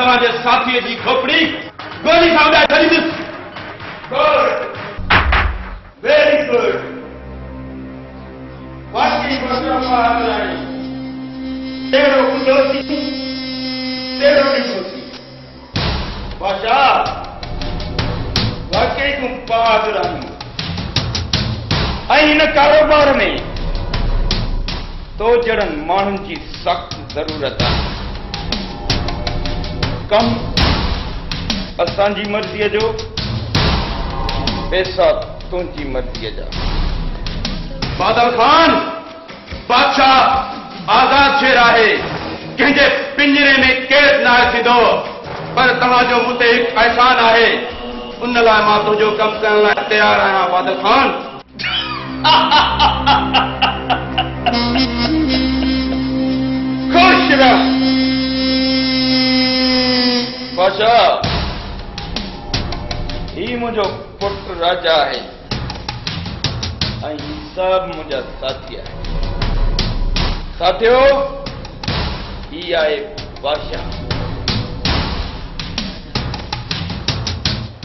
तव्हांजे साथीअ जी खोपड़ी गोली सां उॾाए छॾींदुसि। Good, very good. वाकई तेरो कुंडोसी तेरो ॾिठोसी। बादशाह, वाकई तूं बहादुर आहीं ऐं हिन कारोबार में तो जड़न माण्हुनि जी सख्त ज़रूरत आहे। कम असांजी मर्ज़ीअ जो, पैसा तुंहिंजी मर्ज़ीअ जा। बादल खान, बादशाह आज़ाद शेर आहे, कंहिंजे पिंजरे में कैद न थींदो, पर तव्हांजो मूंते हिकु एहसान आहे, उन लाइ मां तुंहिंजो कमु करण लाइ तयारु आहियां। बादल खान खुश रह। बादशाह, ही मुंहिंजो पुटु राजा आहे ऐं ही सभु मुंहिंजा साथी आहे। साथियो, ही आहे बादशाह।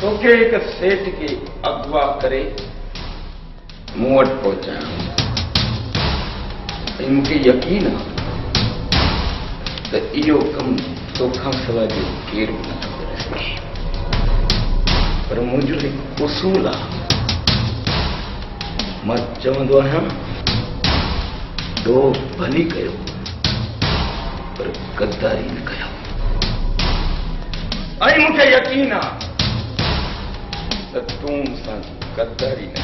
तोखे हिकु सेठ खे अगवा करे मूं वटि पहुचायो ऐं मूंखे यकीन आहे त इहो कमु तोखां सवाइ जो केरु बि नथो करे सघे। पर मुंहिंजो हिकु उसूल आहे, मां चवंदो आहियां तो भली कयो पर गद्दारी न कयो। ऐं मूंखे यकीन आहे त तूं सां गद्दारी न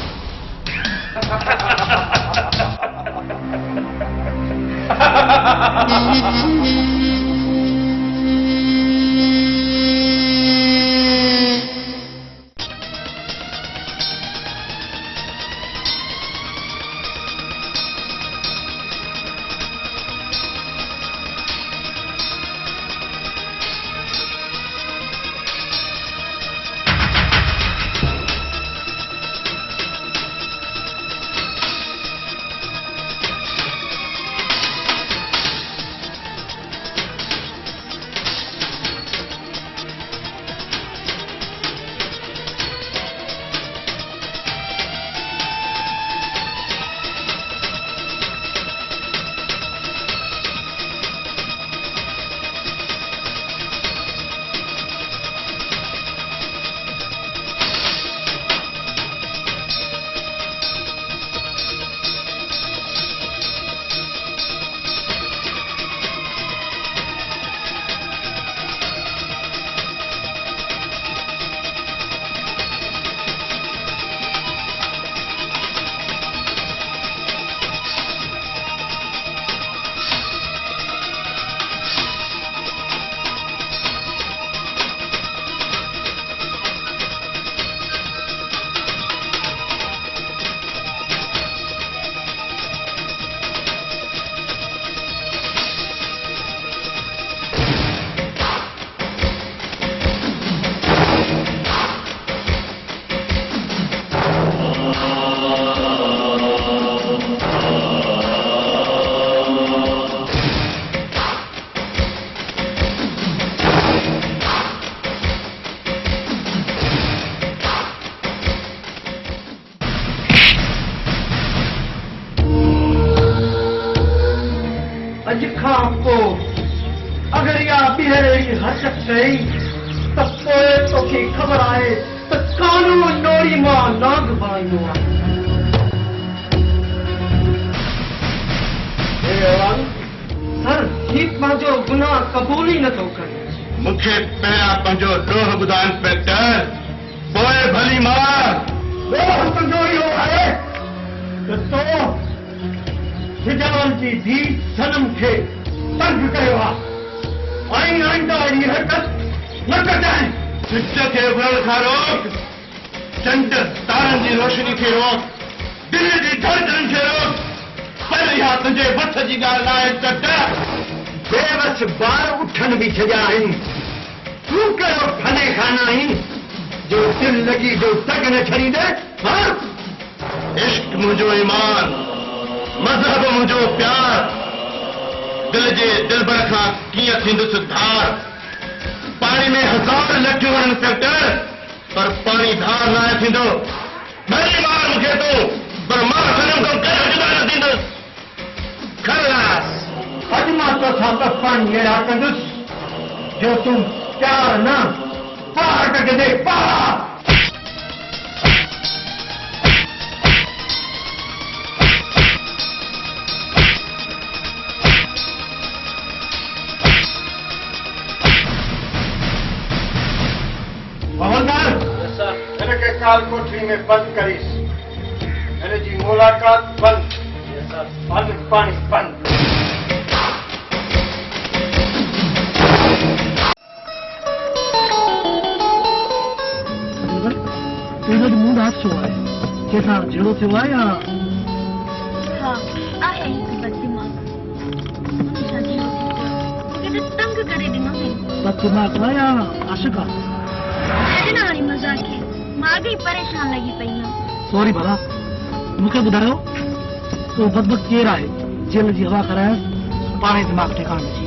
अगर या बिहरी हरकत कई तो पोइ तोखे ख़बर आहे त कानून नोड़ी मां नाग बणाईंदो आहे। सर, ही पंहिंजो गुनाह क़बूल ई नथो करे। मूंखे पहिरियां पंहिंजो ॾोह ॿुधाए इंस्पेक्टर, पोइ भली मार। ॾोह तुंहिंजो इहो आहे त तो हिजाल जी धीउ सनम खे तंग कयो आहे ऐं आईंदा अहिड़ी हरकत न कजांइ। सिज खे उभरण खां रोक, चंड तारनि जी रोशनी खे रोक, दिल जी धड़कन खे रोक, पर इहा तुंहिंजे वठ जी ॻाल्हि आहे त बेवस ॿार उठनि बि छॾिया आहिनि। तूं कहिड़ो फने खाना आहीं जो दिल लॻी जो तग न छॾींदे? इश्क मुंहिंजो ईमान, मज़हब मुंहिंजो प्यार, दिल जे दिलबर खां कीअं थींदुसि धार। थाली में 1000 लठियूं हणनि इंस्पेक्टर, पर पाणी धार न आहे थींदो। भली मार मूंखे तूं, पर मां सनम खां कॾहिं जुदा न थींदुसि। खलास। अॼु मां तोसां त पाणी अहिड़ा कंदुसि जो तूं प्यार न पार कढी दे पार। इनके काल कोठरी में बंद करीस। इन जी मुलाकात बंद। बंद पानी बंद। तेरे मुंह हाथ छो है? कैसा जड़ो थियो है या? हाँ, आहे बददिमाग। हमेशा जड़ो थियो। मुझे तंग करे दिनो है। बददिमाग है या आशिका? ना हारी मजाक है। मां भी परेशान लगी पई है। सॉरी भला। मुझे बुधायो तो बदबक केर आहे जेल जी हवा कराए पाणे दिमाग ठिकाण जी।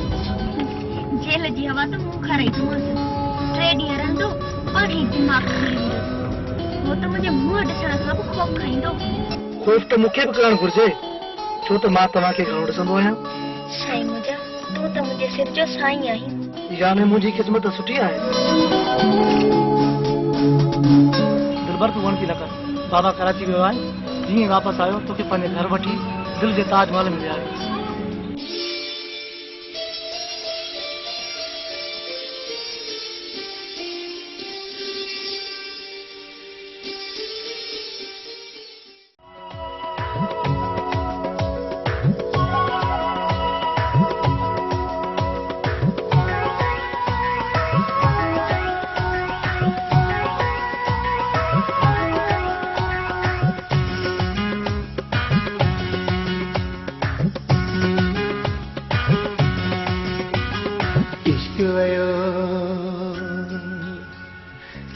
जेल जी हवा तो मुंह खाराई तो मस। ट्रेड ईयर रहंदो पाणी दिमाग खुली वो तो मुझे मुंह ॾिसण खां बि खौफ खाईंदो। खौफ तो मुखे भी करण घुर्जे, छो तो मां तव्हां खे घणो ॾिसंदो आहियां। साईं मुंहिंजा तूं त मुंहिंजे सिर जो साईं आहीं। याने मुंहिंजी क़िस्मत सुठी आहे। दिलबर तूं वण थी लॻ। बाबा कराची वियो आहे। जीअं वापसि आयो तोखे पंहिंजे घर वठी दिलि जे ताजमहल में विहारियोसि।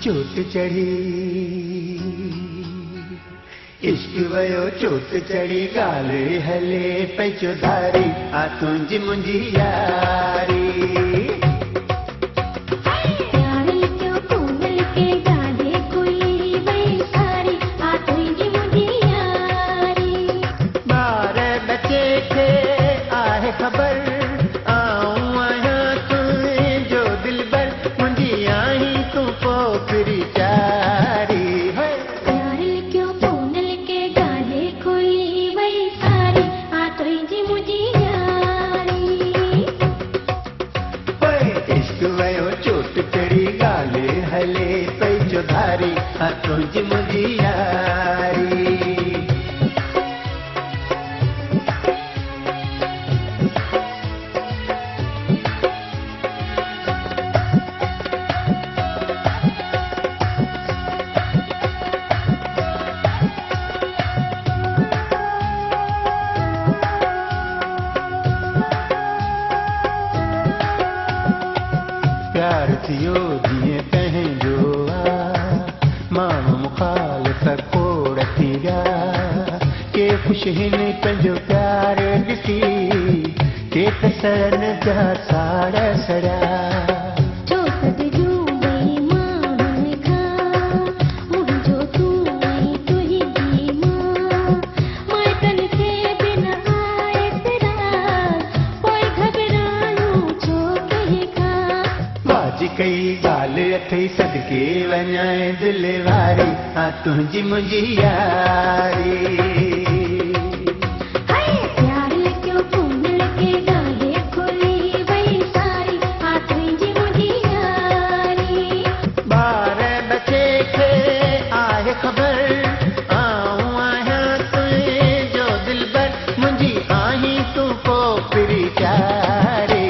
चोट चढ़ी इश्क वयो चोट चढ़ी गाल हले पैचो धारी आ तुंहिंजी मुंहिंजी यारी। तुझ मुझी यारी प्यार थियो जीअं पंहिंजो माण्हू मुखालिफ़ खोड़ थी विया के ख़ुशि हिन पंहिंजो प्यार ॾिसी के त सड़न जा साड़ सड़िया। कई गाल अथई सदके वञाए दिल वारी आ तुंहिंजी मुंहिंजी यारी। ॿार बचे खे आहे ख़बर आऊं आहियां तुंहिंजो दिलबर मुंहिंजी आहीं तूं पोपरी चारी।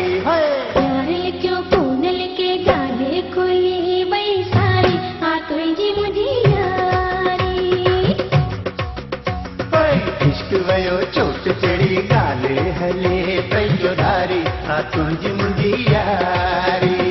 वयो चोट चढ़ी गाल हले पैजो धारी आ तुंहिंजी मुंहिंजी यारी।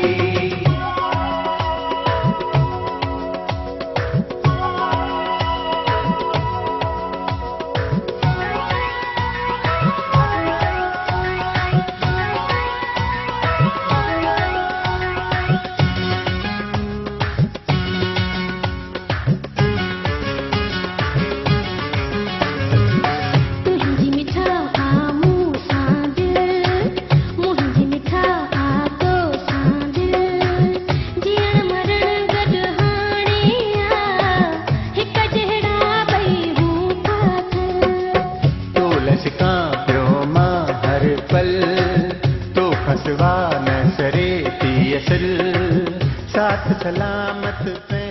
पाक सलामत पे